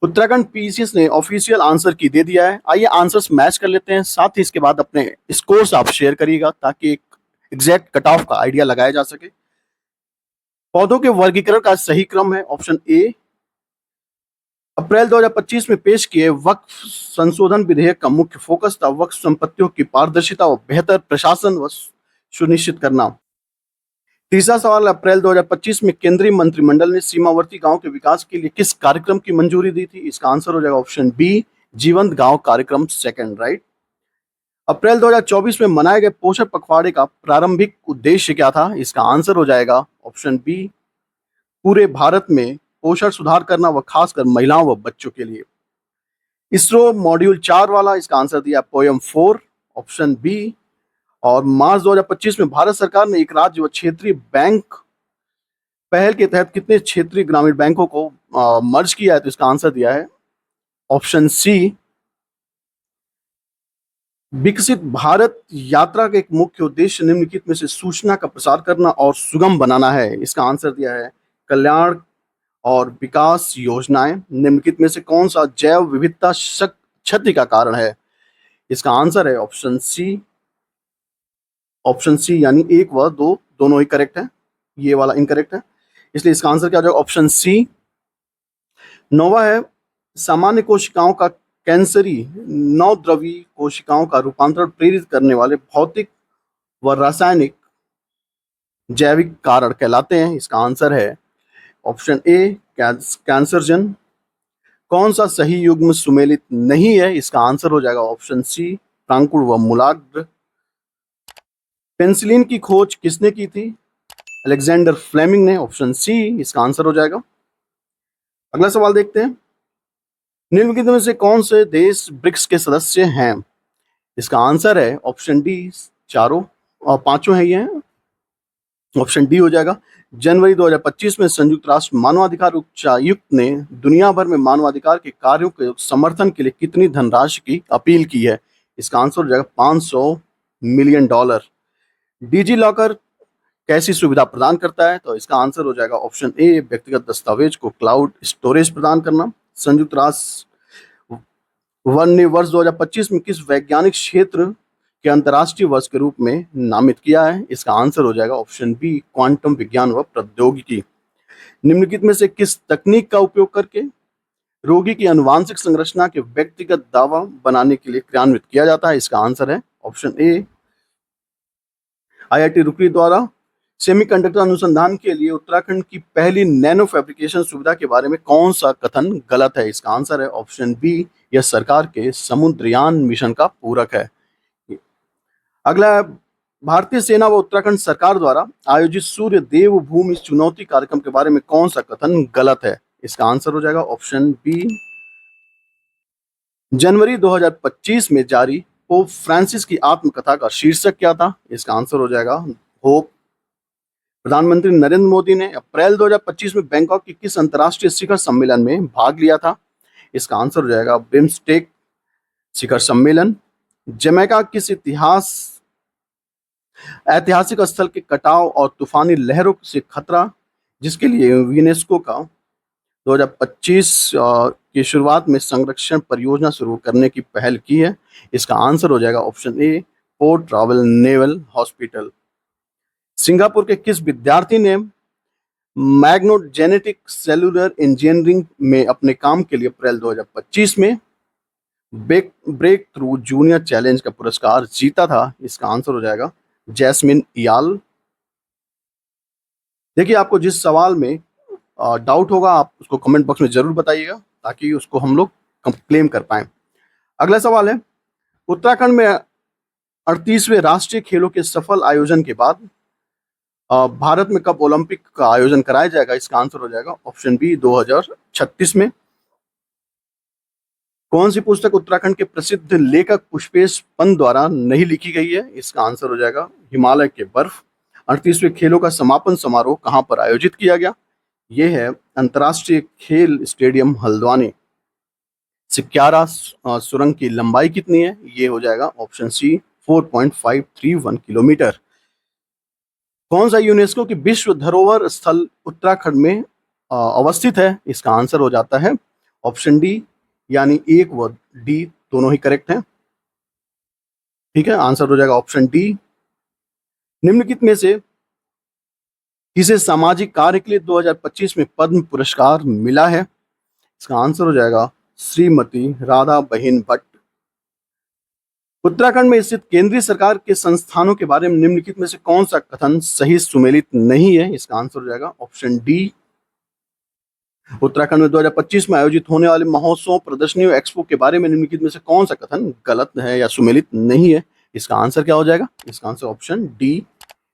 Uttarakhand PCS ने official answer की दे दिया है। आइए आंसर्स मैच कर लेते हैं, साथ ही इसके बाद अपने स्कोर्स आप शेयर करिएगा ताकि एक एग्जैक्ट कट ऑफ का आइडिया लगाया जा सके। पौधों के वर्गीकरण का सही क्रम है ऑप्शन ए। अप्रैल 2025 में पेश किए वक्फ संशोधन विधेयक का मुख्य फोकस था वक्फ संपत्तियों की पारदर्शिता और बेहतर प्रशासन व सुनिश्चित करना। तीसरा सवाल, अप्रैल 2025 में केंद्रीय मंत्रिमंडल ने सीमावर्ती गांव के विकास के लिए किस कार्यक्रम की मंजूरी दी थी? इसका आंसर हो जाएगा ऑप्शन बी, जीवंत गांव कार्यक्रम सेकंड, राइट। अप्रैल 2024 में मनाए गए पोषण पखवाड़े का प्रारंभिक उद्देश्य क्या था? इसका आंसर हो जाएगा ऑप्शन बी, पूरे भारत में पोषण सुधार करना व खासकर महिलाओं व बच्चों के लिए। इसरो मॉड्यूल 4 वाला, इसका आंसर दिया पोयम 4, ऑप्शन बी। और मार्च 2025 में भारत सरकार ने एक राज्य व क्षेत्रीय बैंक पहल के तहत कितने क्षेत्रीय ग्रामीण बैंकों को मर्ज किया है? तो इसका आंसर दिया है ऑप्शन सी। विकसित भारत यात्रा का एक मुख्य उद्देश्य निम्नलिखित में से सूचना का प्रसार करना और सुगम बनाना है। इसका आंसर दिया है कल्याण और विकास योजनाएं। निम्नलिखित में से कौन सा जैव विविधता क्षति का कारण है? इसका आंसर है ऑप्शन सी। ऑप्शन सी यानी 1 व 2 दोनों ही करेक्ट है, ये वाला इनकरेक्ट है, इसलिए इसका आंसर क्या हो जाएगा? Option C. नौवा है, सामान्य कोशिकाओं का कैंसरी नवद्रवी कोशिकाओं का रूपांतरण प्रेरित करने वाले भौतिक व रासायनिक जैविक कारण कहलाते हैं। इसका आंसर है ऑप्शन ए, कैंसरजन। कौन सा सही युग्म सुमेलित नहीं है? इसका आंसर हो जाएगा ऑप्शन सी, प्रांकुर व मूलाग्र। पेंसिलिन की खोज किसने की थी? अलेक्जेंडर फ्लेमिंग ने, ऑप्शन सी इसका आंसर हो जाएगा। अगला सवाल देखते हैं, निम्नलिखित में से कौन से देश ब्रिक्स के सदस्य हैं? इसका आंसर है ऑप्शन डी, चारों और पांचों है ये, ऑप्शन डी हो जाएगा। जनवरी 2025 में संयुक्त राष्ट्र मानवाधिकार उच्चायुक्त ने दुनिया भर में मानवाधिकार के कार्यों के समर्थन के लिए कितनी धनराशि की अपील की है? इसका आंसर हो जाएगा $500 मिलियन। डिजी लॉकर कैसी सुविधा प्रदान करता है? तो इसका आंसर हो जाएगा ऑप्शन ए, व्यक्तिगत दस्तावेज को क्लाउड स्टोरेज प्रदान करना। संयुक्त राष्ट्र वन ने वर्ष 2025 में किस वैज्ञानिक क्षेत्र के अंतर्राष्ट्रीय वर्ष के रूप में नामित किया है? इसका आंसर हो जाएगा ऑप्शन बी, क्वांटम विज्ञान व प्रौद्योगिकी। निम्नलिखित में से किस तकनीक का उपयोग करके रोगी की अनुवांशिक संरचना के व्यक्तिगत दावा बनाने के लिए क्रियान्वित किया जाता है? इसका आंसर है ऑप्शन ए, आईआईटी रुड़की द्वारा सेमीकंडक्टर अनुसंधान के लिए उत्तराखंड की पहली नैनो फैब्रिकेशन सुविधा के बारे में कौन सा कथन गलत है? इसका आंसर है ऑप्शन बी, यह सरकार के समुद्रयान मिशन का पूरक है। अगला, भारतीय सेना व उत्तराखंड सरकार द्वारा आयोजित सूर्य देव भूमि चुनौती कार्यक्रम के बारे में कौन सा कथन गलत है? इसका आंसर हो जाएगा ऑप्शन बी। जनवरी 2025 में जारी पोप फ्रांसिस की आत्मकथा का शीर्षक क्या था? इसका आंसर हो जाएगा होप। प्रधानमंत्री नरेंद्र मोदी ने अप्रैल 2025 में बैंकॉक के किस अंतर्राष्ट्रीय शिखर सम्मेलन में भाग लिया था? इसका आंसर हो जाएगा बिम्स्टेक शिखर सम्मेलन। जमैका किस ऐतिहासिक स्थल के कटाव और तूफानी लहरों से खतरा, जिसके लिए यूनेस्को का 2025 की शुरुआत में संरक्षण परियोजना शुरू करने की पहल की है? इसका आंसर हो जाएगा option A, port royal naval hospital. Singapore के किस विद्यार्थी ने मैग्नोजेनेटिक सेलुलर इंजीनियरिंग में अपने काम के लिए अप्रैल 2025 में ब्रेक थ्रू जूनियर चैलेंज का पुरस्कार जीता था? इसका आंसर हो जाएगा जैस्मिन इयाल। देखिए, आपको जिस सवाल में डाउट होगा आप उसको कमेंट बॉक्स में जरूर बताइएगा ताकि उसको हम लोग क्लेम कर पाए। अगला सवाल है, उत्तराखंड में 38वें राष्ट्रीय खेलों के सफल आयोजन के बाद भारत में कब ओलंपिक का आयोजन कराया जाएगा? इसका आंसर हो जाएगा ऑप्शन बी, 2036 में। कौन सी पुस्तक उत्तराखंड के प्रसिद्ध लेखक पुष्पेश पंत द्वारा नहीं लिखी गई है? इसका आंसर हो जाएगा हिमालय के बर्फ। 38वें खेलों का समापन समारोह कहां पर आयोजित किया गया? यह है अंतर्राष्ट्रीय खेल स्टेडियम हल्द्वानी। सिक्यारा सुरंग की लंबाई कितनी है? ये हो जाएगा ऑप्शन सी, 4.531 किलोमीटर। कौन सा यूनेस्को की विश्व धरोहर स्थल उत्तराखंड में अवस्थित है? इसका आंसर हो जाता है ऑप्शन डी, यानी एक व डी दोनों ही करेक्ट हैं। ठीक है, आंसर हो जाएगा ऑप्शन डी। निम्नलिखित में से किसे सामाजिक कार्य के लिए 2025 में पद्म पुरस्कार मिला है? इसका आंसर हो जाएगा श्रीमती राधा बहिन भट्ट। उत्तराखंड में स्थित केंद्रीय सरकार के संस्थानों के बारे में निम्नलिखित में से कौन सा कथन सही सुमेलित नहीं है? इसका आंसर हो जाएगा ऑप्शन डी। उत्तराखंड में 2025 में आयोजित होने वाले महोत्सव, प्रदर्शनियों, एक्सपो के बारे में निम्नलिखित में से कौन सा कथन गलत है या सुमेलित नहीं है? इसका आंसर क्या हो जाएगा? इसका answer option D,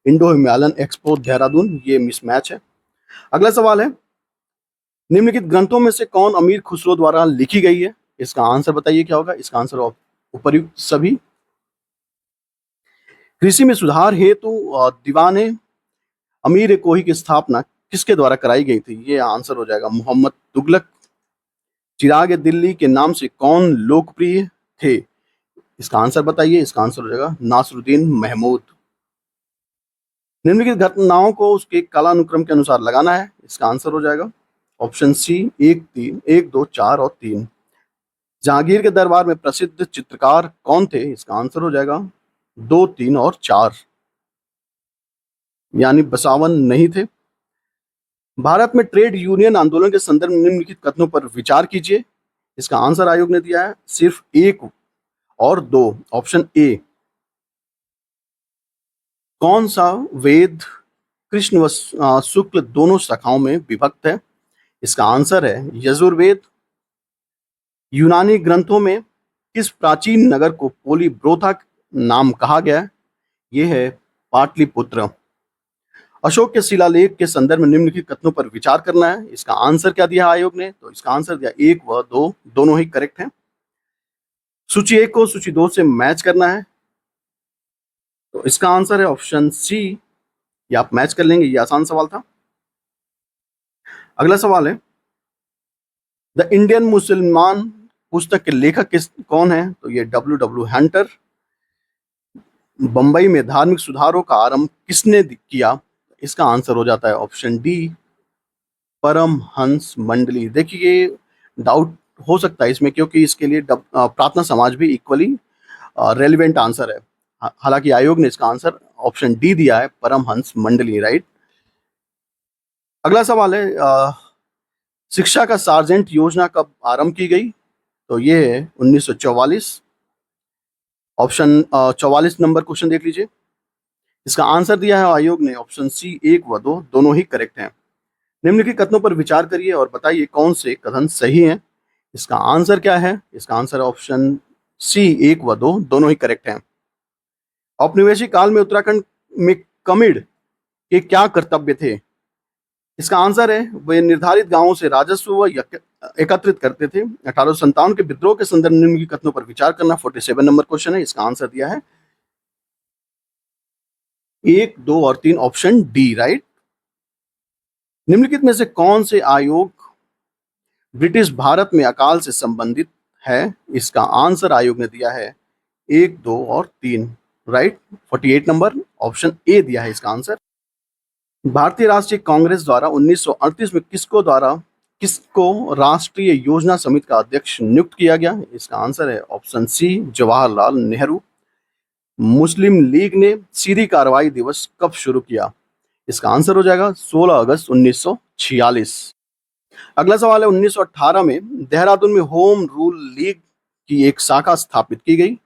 Indo Himalayan expo Dehradun, ये मिसमैच है। अगला सवाल है, निम्नलिखित ग्रंथों में से कौन अमीर खुसरो द्वारा लिखी गई है? इसका आंसर बताइए क्या होगा? इसका आंसर उपर्युक्त सभी। कृषि में सुधार हेतु दीवाने अमीर कोही की स्थापना किसके द्वारा कराई गई थी? ये आंसर हो जाएगा मोहम्मद तुगलक। चिराग दिल्ली के नाम से कौन लोकप्रिय थे? इसका आंसर बताइए। इसका आंसर हो जाएगा नासरुद्दीन महमूद। निम्नलिखित घटनाओं को उसके कालानुक्रम के अनुसार लगाना है। इसका आंसर हो जाएगा ऑप्शन सी, 1, 2, 4 और 3। जहांगीर के दरबार में प्रसिद्ध चित्रकार कौन थे? इसका आंसर हो जाएगा 2, 3 और 4, यानी बसावन नहीं थे। भारत में ट्रेड यूनियन आंदोलन के संदर्भ में निम्नलिखित कथनों पर विचार कीजिए। इसका आंसर आयोग ने दिया है सिर्फ 1 और 2, ऑप्शन ए। कौन सा वेद कृष्ण व शुक्ल दोनों शाखाओं में विभक्त है? इसका आंसर है यजुर्वेद। यूनानी ग्रंथों में किस प्राचीन नगर को पोलीब्रोथा नाम कहा गया है? यह है पाटलिपुत्र। अशोक के शिलालेख के संदर्भ में निम्नलिखित कथनों पर विचार करना है। इसका आंसर क्या दिया आयोग ने? तो इसका आंसर दिया 1 व 2 दोनों ही करेक्ट हैं। सूची 1 को सूची 2 से मैच करना है, तो इसका आंसर है ऑप्शन सी। ये आप मैच कर लेंगे, ये आसान सवाल था। अगला सवाल है, द इंडियन मुसलमान पुस्तक के लेखक कौन है? तो ये W हंटर। बंबई में धार्मिक सुधारों का आरंभ किसने किया? इसका आंसर हो जाता है ऑप्शन डी, परमहंस मंडली। देखिए ये डाउट हो सकता है इसमें, क्योंकि इसके लिए प्रार्थना समाज भी इक्वली रेलिवेंट आंसर है। हालांकि आयोग ने इसका आंसर ऑप्शन डी दिया है, परमहंस मंडली, राइट। अगला सवाल है, शिक्षा का सार्जेंट योजना कब आरंभ की गई? तो ये है 1944। ऑप्शन 44 नंबर क्वेश्चन देख लीजिए। इसका आंसर दिया है आयोग ने ऑप्शन सी, 1 व 2 दोनों ही करेक्ट हैं। निम्नलिखित कथनों पर विचार करिए और बताइए कौन से कथन सही हैं। इसका आंसर क्या है? इसका आंसर ऑप्शन सी, 1 व 2 दोनों ही करेक्ट हैं। औपनिवेशिक काल में उत्तराखंड में कमिड के क्या कर्तव्य थे? इसका आंसर है वे निर्धारित गांवों से राजस्व एकत्रित करते थे। 1857 के विद्रोह के संदर्भ में निम्नलिखित कथनों पर विचार करना 47 नंबर क्वेश्चन है। इसका आंसर दिया है 1, 2 और 3, ऑप्शन डी, राइट। निम्नलिखित में से कौन से आयोग ब्रिटिश भारत में अकाल से संबंधित है? इसका आंसर आयोग ने दिया है 1, 2 और 3, राइट। 48 नंबर, ऑप्शन ए दिया है इसका आंसर। भारतीय राष्ट्रीय कांग्रेस द्वारा 1938 में किसको राष्ट्रीय योजना समिति का अध्यक्ष नियुक्त किया गया? इसका आंसर है ऑप्शन सी, जवाहरलाल नेहरू। मुस्लिम लीग ने सीधी कार्रवाई दिवस कब शुरू किया? इसका आंसर हो जाएगा 16 अगस्त 1946। अगला सवाल है, 1918 में देहरादून में होम रूल लीग की एक शाखा स्थापित की गई।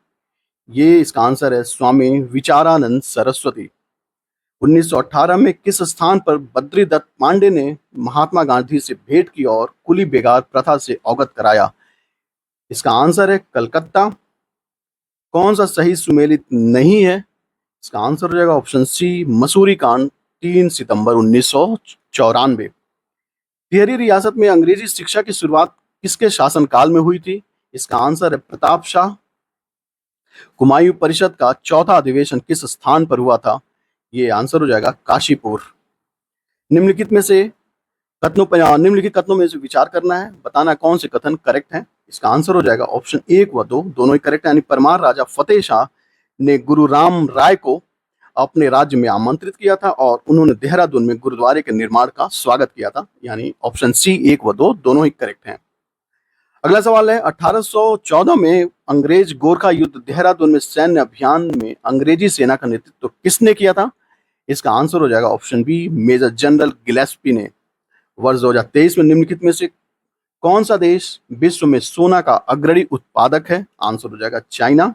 ये इसका आंसर है स्वामी विचारानंद सरस्वती। 1918 में किस स्थान पर बद्रीदत्त पांडे ने महात्मा गांधी से भेंट की और कुली बेगार प्रथा से अवगत कराया? इसका आंसर है कलकत्ता। कौन सा सही सुमेलित नहीं है? इसका आंसर हो जाएगा ऑप्शन सी, मसूरी कांड, 3 सितंबर 1994। टिहरी रियासत में अंग्रेजी शिक्षा की शुरुआत किसके शासनकाल में हुई थी? इसका आंसर है प्रताप शाह। कुमायूं परिषद का चौथा अधिवेशन किस स्थान पर हुआ था? ये आंसर हो जाएगा काशीपुर। निम्नलिखित कथनों में से विचार करना है, बताना कौन से कथन करेक्ट हैं। इसका आंसर हो जाएगा ऑप्शन 1 व 2 दोनों ही करेक्ट है। यानी परमार राजा फतेह शाह ने गुरु राम राय को अपने राज्य में आमंत्रित किया था और उन्होंने देहरादून में गुरुद्वारे के निर्माण का स्वागत किया था। यानी ऑप्शन सी, 1 व 2 दोनों ही करेक्ट हैं। अगला सवाल है 1814 में अंग्रेज गोरखा युद्ध देहरादून में सैन्य अभियान में अंग्रेजी सेना का नेतृत्व किसने किया था? इसका आंसर हो जाएगा option B, major general Gillespie ने। वर्ष 2023 में निम्नलिखित में से कौन सा देश विश्व में सोना का अग्रणी उत्पादक है? आंसर हो जाएगा चाइना।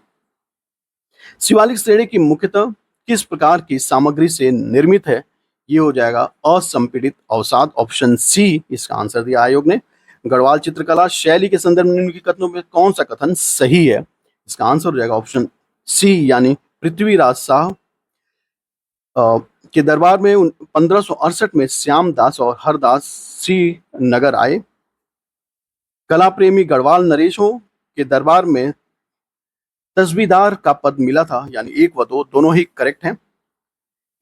शिवालिक श्रेणी की मुख्यतः किस प्रकार की सामग्री से निर्मित है? ये हो जाएगा असंपीड़ित अवसाद, ऑप्शन सी इसका आंसर दिया आयोग ने। गढ़वाल चित्रकला शैली के संदर्भ में निम्नलिखित कथनों में कौन सा कथन सही है? इसका आंसर हो जाएगा ऑप्शन सी यानी पृथ्वीराज शाह के दरबार में 1568 में श्यामदास और हरदास श्रीनगर आए। कला प्रेमी गढ़वाल नरेशों के दरबार में तस्बीदार का पद मिला था, यानी एक व दो दोनों ही करेक्ट हैं।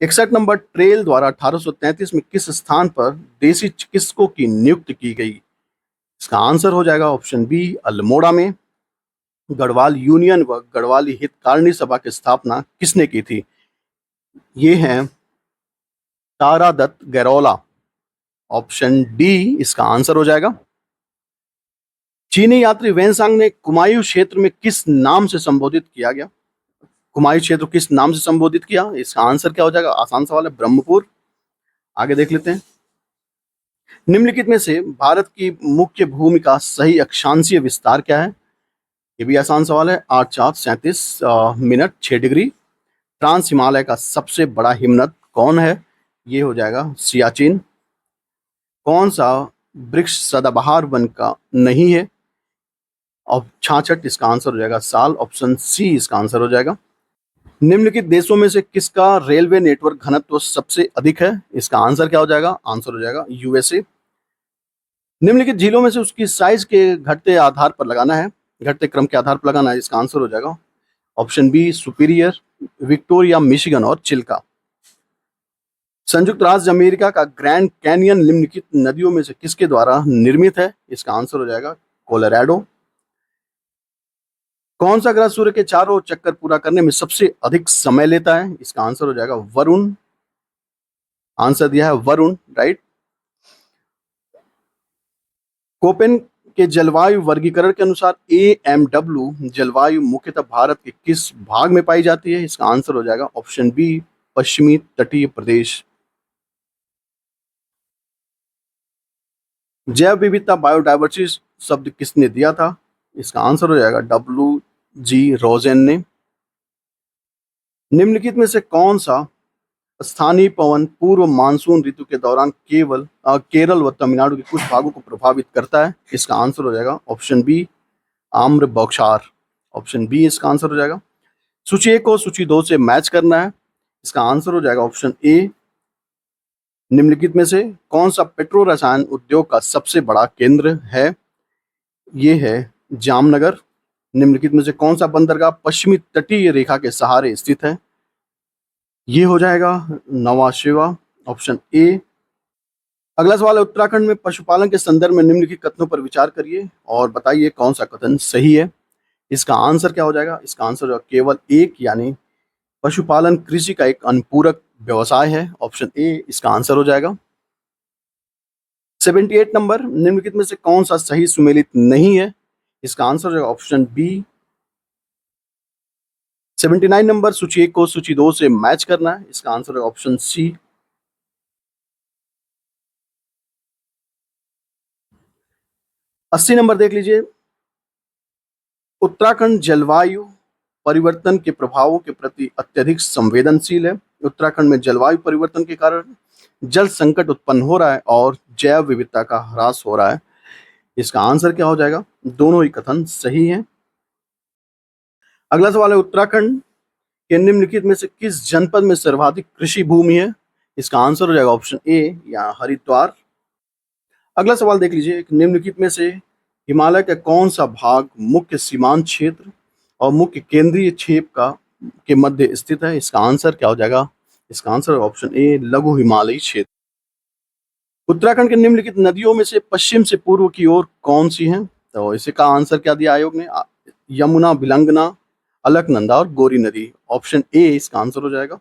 61 नंबर ट्रेल द्वारा 1833 में किस स्थान पर देसी चिकित्सकों की नियुक्ति की गई? इसका आंसर हो जाएगा ऑप्शन बी अल्मोड़ा में। गढ़वाल यूनियन व गढ़वाली हितकारिणी सभा की स्थापना किसने की थी? ये हैं तारादत्त गैरोला, ऑप्शन डी इसका आंसर हो जाएगा। चीनी यात्री वेनसांग ने कुमायूं क्षेत्र में किस नाम से संबोधित किया गया? कुमायूं क्षेत्र किस नाम से संबोधित किया? इसका आंसर क्या हो जाएगा? आसान सवाल है, ब्रह्मपुर। आगे देख लेते हैं। निम्नलिखित में से भारत की मुख्य भूमि का सही अक्षांशीय विस्तार क्या है? ये भी आसान सवाल है, 8 4 37 मिनट 6 डिग्री। ट्रांस हिमालय का सबसे बड़ा हिमनद कौन है? ये हो जाएगा सियाचिन। कौन सा वृक्ष सदाबहार वन का नहीं है? और 66 इसका आंसर हो जाएगा साल, ऑप्शन सी इसका आंसर हो जाएगा। निम्नलिखित देशों में से किसका रेलवे नेटवर्क घनत्व सबसे अधिक है? इसका आंसर क्या हो जाएगा? आंसर हो जाएगा यूएसए। निम्नलिखित झीलों में से उसकी साइज के घटते आधार पर लगाना है, घटते क्रम के आधार पर लगाना है। इसका आंसर हो जाएगा option B superior, Victoria, Michigan और चिल्का। संयुक्त राज्य अमेरिका का ग्रैंड कैनियन निम्नलिखित नदियों में से किसके द्वारा निर्मित है? इसका आंसर हो जाएगा कोलोराडो। कौन सा ग्रह सूर्य के चारों चक्कर पूरा करने में सबसे अधिक समय लेता है? इसका आंसर हो जाएगा वरुण। आंसर दिया है वरुण, राइट। कोपेन के जलवायु वर्गीकरण के अनुसार AMW जलवायु मुख्यतः भारत के किस भाग में पाई जाती है? इसका आंसर हो जाएगा ऑप्शन बी पश्चिमी तटीय प्रदेश। जैव विविधता बायोडायवर्सिटी शब्द किसने दिया था? इसका आंसर हो जाएगा WG रोजेन ने। निम्नलिखित में से कौन सा स्थानीय पवन पूर्व मानसून ऋतु के दौरान केरल व तमिलनाडु के कुछ भागों को प्रभावित करता है? इसका आंसर हो जाएगा ऑप्शन बी आम्र बौछार, ऑप्शन बी इसका आंसर हो जाएगा। सूची 1 को सूची 2 से मैच करना है। इसका आंसर हो जाएगा ऑप्शन ए। निम्नलिखित में से कौन सा पेट्रो रसायन उद्योग का सबसे बड़ा केंद्र है? ये है जामनगर। निम्नलिखित में से कौन सा बंदरगाह पश्चिमी तटीय रेखा के सहारे स्थित है? ये हो जाएगा नवा शिवा, ऑप्शन ए। अगला सवाल है उत्तराखंड में पशुपालन के संदर्भ में निम्नलिखित कथनों पर विचार करिए और बताइए कौन सा कथन सही है। इसका आंसर क्या हो जाएगा? इसका आंसर हो केवल एक, यानी पशुपालन कृषि का एक अनुपूरक व्यवसाय है, ऑप्शन ए इसका आंसर हो जाएगा। 78 नंबर निम्नलिखित में से कौन सा सही सुमेलित नहीं है? इसका आंसर हो जाएगा ऑप्शन बी। 79 नंबर सूची 1 को सूची 2 से मैच करना है। इसका आंसर है ऑप्शन सी। 80 नंबर देख लीजिए। उत्तराखंड जलवायु परिवर्तन के प्रभावों के प्रति अत्यधिक संवेदनशील है। उत्तराखंड में जलवायु परिवर्तन के कारण जल संकट उत्पन्न हो रहा है और जैव विविधता का ह्रास हो रहा है। इसका आंसर क्या हो जाएगा? दोनों ही कथन सही हैं। अगला सवाल है उत्तराखंड के निम्नलिखित में से किस जनपद में सर्वाधिक कृषि भूमि है? इसका आंसर हो जाएगा ऑप्शन ए या हरिद्वार। अगला सवाल देख लीजिए। निम्नलिखित में से हिमालय का कौन सा भाग मुख्य सीमांत क्षेत्र और मुख्य केंद्रीय क्षेत्र का के मध्य स्थित है? इसका आंसर क्या हो जाएगा? इसका आंसर ऑप्शन ए लघु हिमालयी क्षेत्र। उत्तराखंड के निम्नलिखित नदियों में से पश्चिम से पूर्व की ओर कौन सी है? तो इसका आंसर क्या दिया आयोग ने? यमुना, भिलंगना, अलकनंदा और गोरी नदी, ऑप्शन ए इसका आंसर हो जाएगा।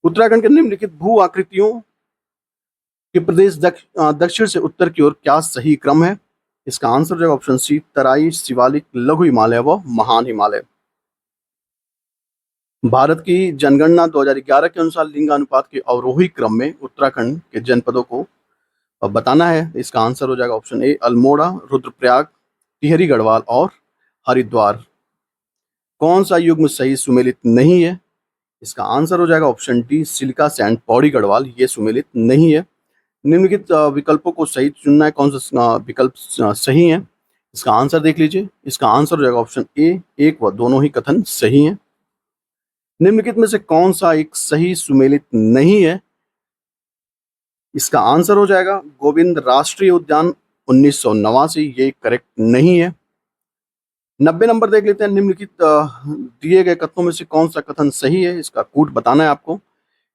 उत्तराखंड के निम्नलिखित भू आकृतियों के प्रदेश दक्षिण से उत्तर की ओर क्या सही क्रम है? इसका आंसर हो जाएगा ऑप्शन सी, तराई, शिवालिक, लघु हिमालय व महान हिमालय। भारत की जनगणना 2011 के अनुसार लिंगानुपात के अवरोही क्रम में उत्तराखंड के जनपदों को बताना है। इसका आंसर हो जाएगा ऑप्शन ए, अल्मोड़ा, रुद्रप्रयाग, टिहरी गढ़वाल और हरिद्वार। कौन सा युग्म सही सुमेलित नहीं है? इसका आंसर हो जाएगा option D, silica sand, Pauri Garhwal, ये सुमेलित नहीं है। निम्नलिखित विकल्पों को सही चुनना है, कौन सा विकल्प सही है। इसका आंसर देख लीजिए। इसका आंसर हो जाएगा ऑप्शन ए, एक व दोनों ही कथन सही हैं। निम्नलिखित में से कौन सा एक सही सुमेलित नहीं है? इसका आंसर हो जाएगा गोविंद राष्ट्रीय उद्यान 1989, ये करेक्ट नहीं है। 90 नंबर देख लेते हैं। निम्नलिखित दिए गए कथनों में से कौन सा कथन सही है? इसका कूट बताना है आपको।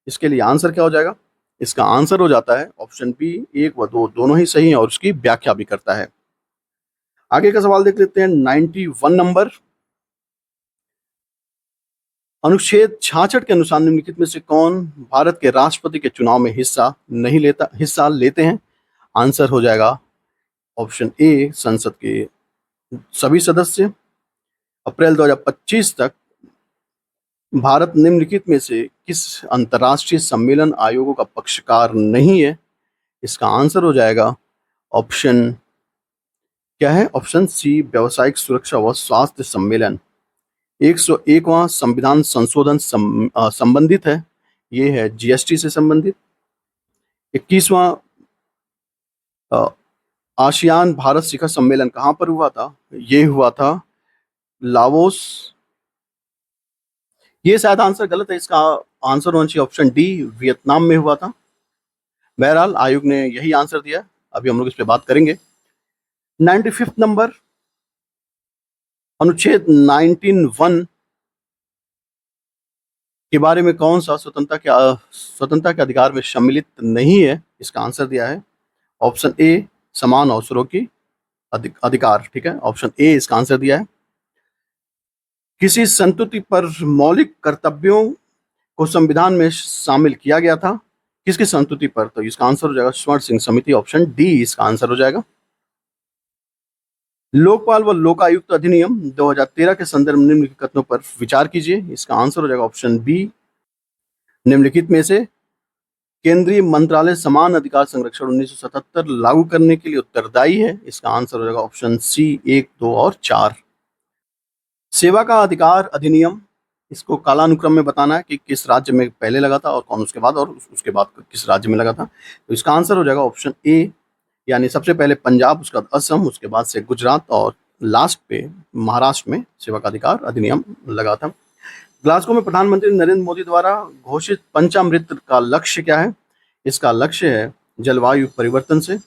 इसके लिए आंसर क्या हो जाएगा? इसका आंसर हो जाता है ऑप्शन बी, एक व दो दोनों ही सही हैं और उसकी व्याख्या भी करता है। आगे का सवाल देख लेते हैं। 91 नंबर, अनुच्छेद 66 के अनुसार निम्नलिखित में से कौन भारत के राष्ट्रपति के चुनाव में हिस्सा लेते हैं? आंसर हो जाएगा ऑप्शन ए, संसद के सभी सदस्य। अप्रैल 2025 तक भारत निम्नलिखित में से किस अंतर्राष्ट्रीय सम्मेलन आयोगों का पक्षकार नहीं है? इसका आंसर हो जाएगा ऑप्शन क्या है? ऑप्शन सी, व्यावसायिक सुरक्षा व स्वास्थ्य सम्मेलन। 101वां संविधान संशोधन संबंधित है, ये है जीएसटी से संबंधित। 21वां आसियान भारत शिखर सम्मेलन कहाँ पर हुआ था? ये हुआ था लाओस। ये शायद आंसर गलत है, इसका आंसर होना चाहिए ऑप्शन डी, वियतनाम में हुआ था। बहरहाल आयोग ने यही आंसर दिया। अभी हम लोग इस पे बात करेंगे। 95 नंबर, अनुच्छेद 19(1) के बारे में कौन सा स्वतंत्रता के अधिकार में सम्मिलित नहीं है? इसका आंसर दिया है ऑप्शन ए, समान अवसरों की अधिकार। ठीक है, ऑप्शन ए इसका आंसर दिया है। किसी संतुति पर मौलिक कर्तव्यों को संविधान में शामिल किया गया था, किसकी संतुति पर? तो इसका आंसर हो जाएगा स्वर्ण सिंह समिति, ऑप्शन डी इसका आंसर हो जाएगा। लोकपाल व लोकायुक्त अधिनियम 2013 के संदर्भ में निम्नलिखित कथनों पर विचार कीजिए। इसका आंसर हो जाएगा ऑप्शन बी, निम्नलिखित में से केंद्रीय मंत्रालय समान अधिकार संरक्षण 1977 लागू करने के लिए उत्तरदायी है? इसका आंसर हो जाएगा ऑप्शन सी, 1, 2 और 4। सेवा का अधिकार अधिनियम, इसको कालानुक्रम में बताना है कि किस राज्य में पहले लगा था और कौन उसके बाद, और उसके बाद किस राज्य में लगा था। तो इसका आंसर हो जाएगा ऑप्शन ए, यानी सबसे पहले पंजाब, उसके बाद असम, उसके बाद से गुजरात और लास्ट पे महाराष्ट्र में सेवा का अधिकार अधिनियम लगा था। ग्लासगो में प्रधानमंत्री नरेंद्र मोदी द्वारा घोषित पंचामृत का लक्ष्य क्या है? इसका लक्ष्य है जलवायु परिवर्तन से।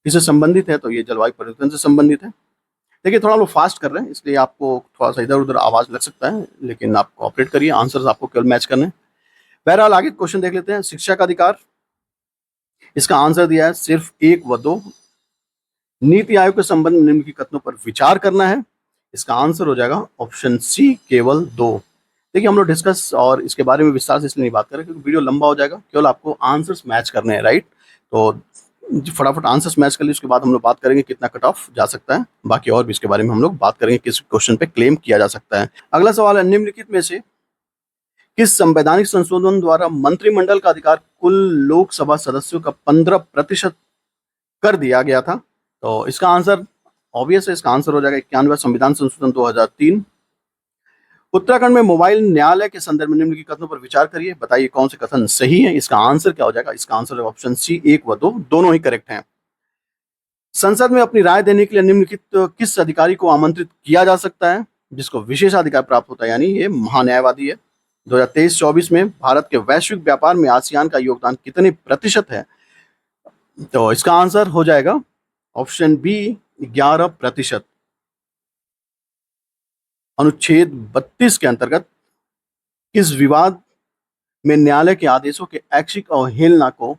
इससे संबंधित है, तो ये जलवायु परिवर्तन से संबंधित है। देखिए थोड़ा लोग फास्ट कर रहे हैं, इसलिए आपको थोड़ा सा इधर उधर आवाज लग सकता है, लेकिन आप कोऑपरेट करिए, आंसर्स आपको केवल मैच करने हैं। बहरहाल आगे क्वेश्चन देख लेते हैं। शिक्षा का अधिकार, इसका आंसर दिया है सिर्फ 1 व 2। नीति आयोग के संबंध में निम्न की कथनों पर विचार करना है। इसका आंसर हो जाएगा ऑप्शन सी, केवल 2। देखिए हम लोग डिस्कस और इसके बारे में विस्तार से इसलिए नहीं बात करें क्योंकि वीडियो लंबा हो जाएगा, केवल आपको आंसर्स मैच करने हैं, राइट? तो फटाफट आंसर्स मैच कर ली, उसके बाद हम लोग बात करेंगे कितना कट ऑफ जा सकता है, बाकी और भी इसके बारे में हम लोग बात करेंगे किस क्वेश्चन पे क्लेम किया जा सकता है। अगला सवाल है, निम्नलिखित में से किस संवैधानिक संशोधन द्वारा मंत्रिमंडल का अधिकार कुल लोकसभा सदस्यों का 15% कर दिया गया था? तो इसका आंसर ऑब्वियस है, इसका आंसर हो जाएगा 91वां संविधान संशोधन 2003। उत्तराखंड में मोबाइल न्यायालय के संदर्भ में निम्नलिखित कथनों पर विचार करिए, बताइए कौन से कथन सही है। इसका आंसर क्या हो जाएगा? इसका आंसर ऑप्शन सी, 1 व 2 दोनों ही करेक्ट हैं। संसद में अपनी राय देने के लिए निम्नलिखित किस अधिकारी को आमंत्रित किया जा सकता है जिसको विशेषाधिकार प्राप्त होता है, यानी ये महान्यायवादी है। 2023-24 में भारत के वैश्विक व्यापार में आसियान का योगदान कितने प्रतिशत है? तो इसका आंसर हो जाएगा ऑप्शन बी, 11%। अनुच्छेद 32 के अंतर्गत किस विवाद में न्यायालय के आदेशों के ऐच्छिक अवहेलना को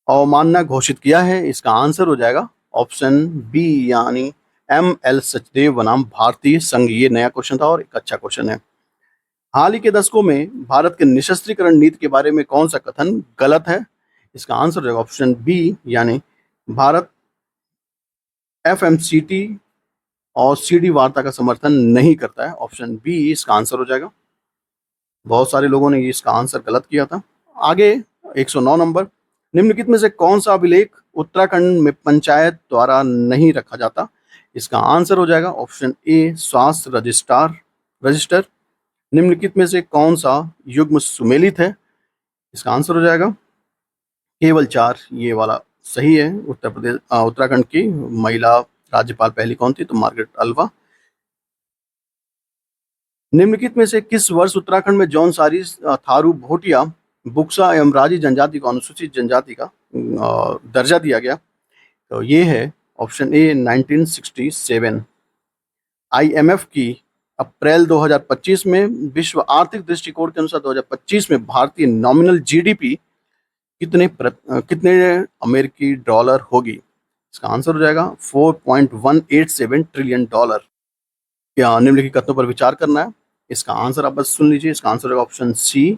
अवमानना घोषित किया है? इसका आंसर हो जाएगा ऑप्शन बी, यानी ML सचदेव बनाम भारतीय संघ। ये नया क्वेश्चन था और एक अच्छा क्वेश्चन है। हाल ही के दशकों में भारत के निशस्त्रीकरण नीति के बारे में कौन सा कथन गलत है? इसका आंसर हो जाएगा ऑप्शन बी, यानी भारत एफएमसीटी और सीडी वार्ता का समर्थन नहीं करता है। ऑप्शन बी इसका आंसर हो जाएगा। बहुत सारे लोगों ने इसका आंसर गलत किया था। आगे 109 नंबर, निम्नलिखित में से कौन सा अभिलेख उत्तराखंड में पंचायत द्वारा नहीं रखा जाता? इसका आंसर हो जाएगा ऑप्शन ए स्वास्थ्य रजिस्टर। निम्नलिखित में से कौन सा युग्म सुमेलित है? इसका आंसर हो जाएगा केवल 4। ये वाला सही है। उत्तराखंड की महिला राज्यपाल पहली कौन थी? तो मार्गरेट अल्वा। निम्नलिखित में से किस वर्ष उत्तराखंड में जौनसारी, थारू, भोटिया, बुक्सा एवं राजी जनजाति को अनुसूचित जनजाति का दर्जा दिया गया? तो ये है ऑप्शन ए 1967। आईएमएफ की अप्रैल 2025 में विश्व आर्थिक दृष्टिकोण के अनुसार 2025 में भारतीय नॉमिनल जीडीपी कितने अमेरिकी डॉलर होगी? इसका आंसर हो जाएगा 4.187 ट्रिलियन डॉलर। क्या निम्नलिखित कथनों पर विचार करना है? इसका आंसर आप बस सुन लीजिए। इसका आंसर होगा ऑप्शन सी,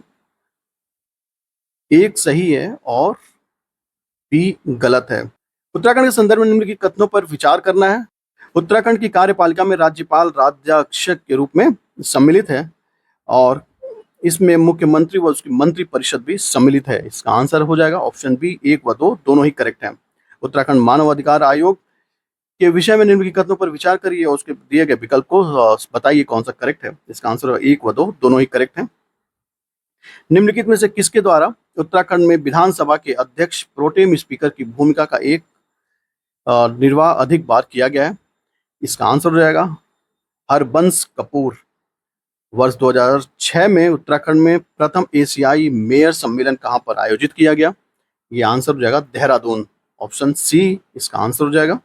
एक सही है और बी गलत है। उत्तराखंड के संदर्भ में निम्नलिखित कथनों पर विचार करना है। उत्तराखंड की कार्यपालिका में राज्यपाल राज्याध्यक्ष के रूप में सम्मिलित है और इसमें मुख्यमंत्री व उसकी मंत्री परिषद भी सम्मिलित है। इसका आंसर हो जाएगा ऑप्शन बी, 1 व 2 दोनों ही करेक्ट हैं। उत्तराखंड मानव अधिकार आयोग के विषय में निम्नलिखित कथनों पर विचार करिए और उसके दिए गए विकल्प को बताइए कौन सा करेक्ट है। इसका आंसर होगा 1 व 2 दोनों ही करेक्ट हैं। निम्नलिखित में से किसके द्वारा उत्तराखंड में विधानसभा के अध्यक्ष प्रोटेम स्पीकर की भूमिका का एक निर्वाह अधिक बार किया गया है? इसका आंसर हो जाएगा हरबंस कपूर। वर्ष 2006 में उत्तराखंड में प्रथम एशियाई मेयर सम्मेलन कहां पर आयोजित किया गया? ये आंसर हो जाएगा देहरादून। ऑप्शन सी इसका आंसर हो जाएगा।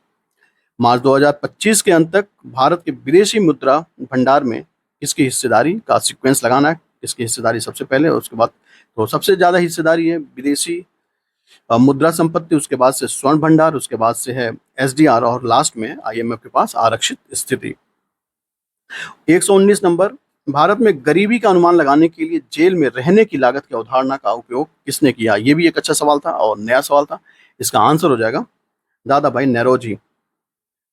मार्च 2025 के अंत तक भारत के विदेशी मुद्रा भंडार में किसकी हिस्सेदारी का सीक्वेंस लगाना है? किसकी हिस्सेदारी सबसे पहले, उसके बाद तो सबसे ज्यादा हिस्सेदारी है विदेशी मुद्रा संपत्ति, उसके बाद से स्वर्ण भंडार, उसके बाद से है एसडीआर और लास्ट में आईएमएफ के पास आरक्षित स्थिति। 119 नंबर, भारत में गरीबी का अनुमान लगाने के लिए जेल में रहने की लागत की अवधारणा का उपयोग किसने किया? ये भी एक अच्छा सवाल था और नया सवाल था। इसका आंसर हो जाएगा दादा भाई नौरोजी।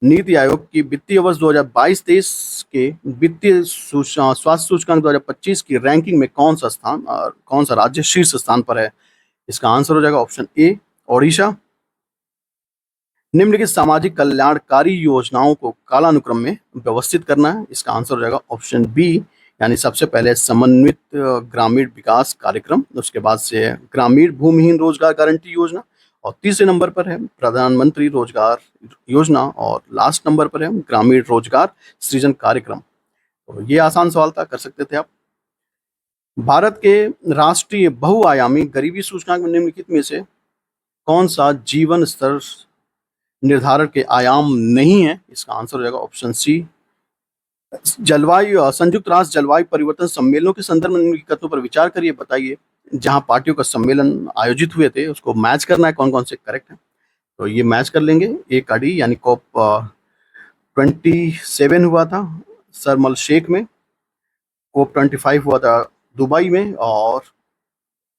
नीति आयोग की वित्तीय वर्ष 2022-23 के वित्तीय स्वास्थ्य सूचकांक 2025 की रैंकिंग में कौन सा राज्य शीर्ष स्थान पर है? इसका आंसर हो जाएगा ऑप्शन ए ओडिशा। निम्नलिखित सामाजिक कल्याणकारी योजनाओं को कालानुक्रम में व्यवस्थित करना है? इसका आंसर हो जाएगा ऑप्शन बी, यानी सबसे पहले समन्वित ग्रामीण विकास कार्यक्रम, उसके बाद से ग्रामीण भूमिहीन रोजगार गारंटी योजना और तीसरे नंबर पर है प्रधानमंत्री रोजगार योजना और लास्ट नंबर पर है ग्रामीण रोजगार सृजन कार्यक्रम। तो ये आसान सवाल था, कर सकते थे आप। भारत के राष्ट्रीय बहुआयामी गरीबी सूचकांक में निम्नलिखित में से कौन सा जीवन स्तर निर्धारण के आयाम नहीं है? इसका आंसर हो जाएगा ऑप्शन सी संयुक्त राष्ट्र जलवायु परिवर्तन सम्मेलनों के संदर्भ में निम्नलिखित कथनों पर विचार करिए, बताइए जहां पार्टियों का सम्मेलन आयोजित हुए थे उसको मैच करना है कौन कौन से करेक्ट है। तो ये मैच कर लेंगे। एक आडी यानी कॉप 27 हुआ था शर्म अल शेख में, कॉप 25 हुआ था दुबई में और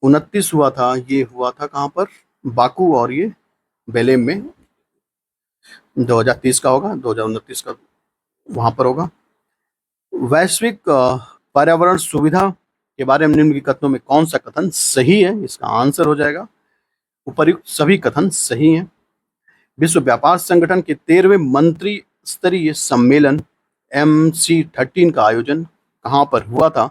29 हुआ था, ये हुआ था कहाँ पर? बाकू और ये बेलेम में। 2030 का होगा, 2029 का वहां पर होगा। वैश्विक पर्यावरण सुविधा के बारे में निम्नलिखित कथनों में कौन सा कथन सही है? इसका आंसर हो जाएगा उपर्युक्त सभी कथन सही हैं। विश्व व्यापार संगठन के 13वें मंत्री स्तरीय सम्मेलन MC13 का आयोजन कहां पर हुआ था?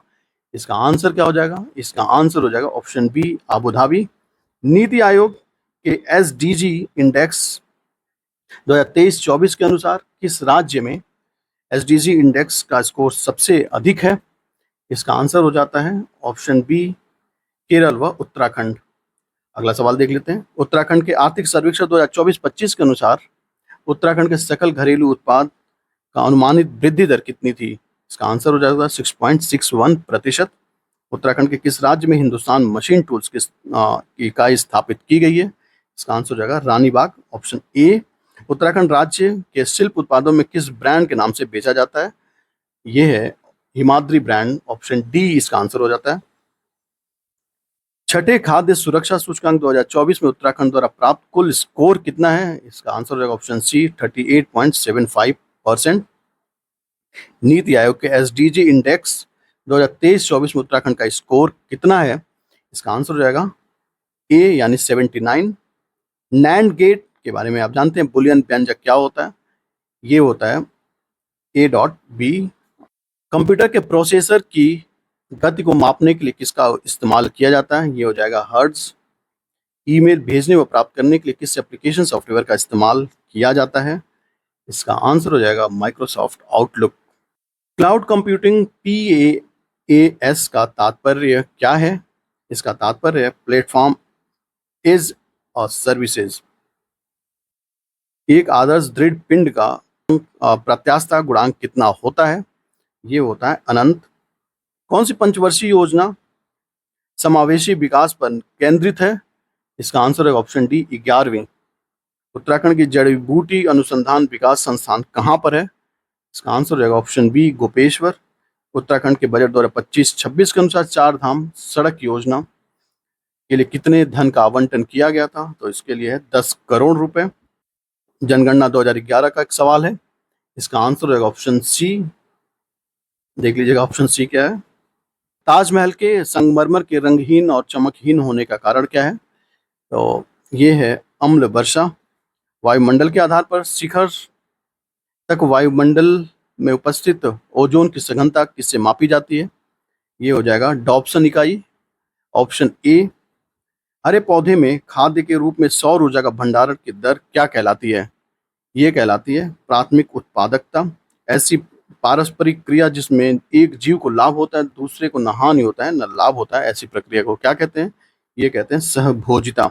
इसका आंसर क्या हो जाएगा? इसका आंसर हो जाएगा option B Abu Dhabi. NITI Aayog के SDG इंडेक्स 2023-24 के अनुसार किस राज्य में SDG इंडेक्स का स्कोर सबसे अधिक है? इसका आंसर हो जाता है ऑप्शन बी केरल व उत्तराखंड। अगला सवाल देख लेते हैं। उत्तराखंड के आर्थिक सर्वेक्षण 2024-25 के अनुसार उत्तराखंड के सकल घरेलू उत्पाद का अनुमानित वृद्धि दर कितनी थी? इसका आंसर हो जाएगा 6.61%। उत्तराखंड के किस राज्य में हिंदुस्तान मशीन टूल्स की इकाई स्थापित की गई है? इसका आंसर हो जाएगा रानीबाग, ऑप्शन ए। उत्तराखंड राज्य के शिल्प उत्पादों में किस ब्रांड के नाम से बेचा जाता है? यह है हिमाद्री ब्रांड, ऑप्शन डी इसका आंसर हो जाता है। छठे खाद्य सुरक्षा सूचकांक 2024 में उत्तराखंड द्वारा प्राप्त कुल स्कोर कितना है? इसका आंसर हो जाएगा ऑप्शन सी 38.75%। नीति आयोग के एसडीजी इंडेक्स 2023-24 में उत्तराखंड का स्कोर कितना है? इसका आंसर हो जाएगा ए यानी 79। नैंड गेट के बारे में आप जानते हैं, बुलियन व्यंजक क्या होता है? ये होता है A.B। कंप्यूटर के प्रोसेसर की गति को मापने के लिए किसका इस्तेमाल किया जाता है? ये हो जाएगा हर्ट्ज। ईमेल भेजने व प्राप्त करने के लिए किस एप्लीकेशन सॉफ्टवेयर का इस्तेमाल किया जाता है? इसका आंसर हो जाएगा Microsoft outlook. Cloud computing PaaS का तात्पर्य क्या है? इसका तात्पर्य है प्लेटफॉर्म एज और सर्विसेज। एक आदर्श दृढ़ पिंड का प्रत्यास्थता गुणांक कितना होता है? ये होता है अनंत। कौन सी पंचवर्षीय योजना समावेशी विकास पर केंद्रित है? इसका आंसर है ऑप्शन डी 11वीं। उत्तराखंड की जड़ी बूटी अनुसंधान विकास संस्थान कहाँ पर है? इसका आंसर हो जाएगा ऑप्शन बी गोपेश्वर। उत्तराखंड के बजट 2025-26 के अनुसार 4 धाम सड़क योजना के लिए कितने धन का आवंटन किया गया था? तो इसके लिए है 10 करोड़ रुपए। जनगणना 2011 का एक सवाल है, इसका आंसर होगा ऑप्शन सी। देख लीजिएगा ऑप्शन सी क्या है। ताजमहल के संगमरमर के रंगहीन और चमकहीन होने का कारण क्या है? तो ये है अम्ल वर्षा। वायुमंडल के आधार पर शिखर तक वायुमंडल में उपस्थित ओजोन की सघनता किससे मापी जाती है? ये हो जाएगा डॉप्सन इकाई। Option A. हरे पौधे में खाद्य के रूप में सौर ऊर्जा का भंडारण की दर क्या कहलाती है? ये कहलाती है प्राथमिक उत्पादकता। ऐसी पारस्परिक क्रिया जिसमें एक जीव को लाभ होता है, दूसरे को न हानि होता है न लाभ होता है, ऐसी प्रक्रिया को क्या कहते हैं? ये कहते हैं सहभोजिता।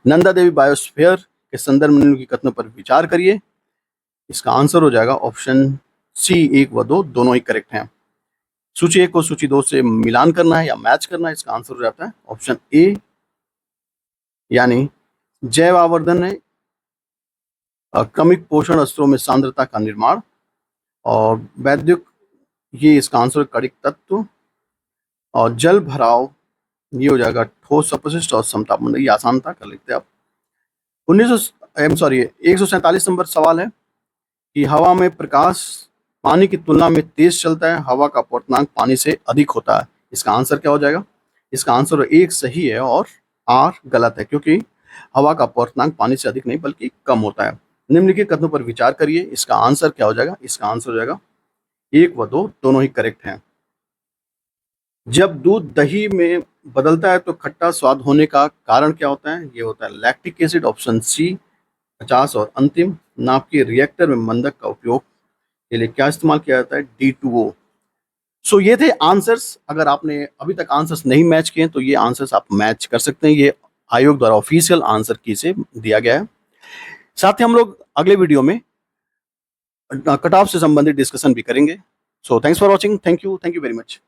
नंदा देवी बायोस्फीयर के संदर्भ में निम्नलिखित कथनों पर विचार करिए। इसका आंसर हो जाएगा ऑप्शन सी 1 व 2 दोनों ही करेक्ट हैं। सूची 1 को सूची 2 से मिलान करना है या मैच करना है, इसका आंसर हो जाता है ऑप्शन ए यानी जैव आवर्धन है क्रमिक पोषण स्तरों में सांद्रता का निर्माण, और वैद्युत ये इसका आंसर कणिक तत्व, और जल भराव ये हो जाएगा ठोस अपशिष्ट, और समताप मंडल ये आसान था, कर लेते हैं आप। 147 नंबर सवाल है कि हवा में प्रकाश पानी की तुलना में तेज चलता है, हवा का अपवर्तनांक पानी से अधिक होता है। इसका आंसर क्या हो जाएगा? इसका आंसर 1 सही है और आर गलत है, क्योंकि हवा का अपवर्तनांक पानी से अधिक नहीं बल्कि कम होता है। निम्नलिखित कथनों पर विचार करिए। इसका आंसर क्या हो जाएगा? इसका आंसर हो जाएगा 1 व 2 दोनों ही करेक्ट हैं। जब दूध दही में बदलता है तो खट्टा स्वाद होने का कारण क्या होता है? ये होता है लैक्टिक एसिड, ऑप्शन सी 50। और अंतिम, नाप के रिएक्टर में मंदक का उपयोग के लिए क्या इस्तेमाल किया जाता है? D2O। सो ये थे आंसर्स। अगर आपने अभी तक आंसर्स नहीं मैच किए तो ये आंसर्स आप मैच कर सकते हैं। ये आयोग द्वारा ऑफिशियल आंसर की से दिया गया है। साथ ही हम लोग अगले वीडियो में कट ऑफ से संबंधित डिस्कशन भी करेंगे। So thanks for watching. Thank you very much.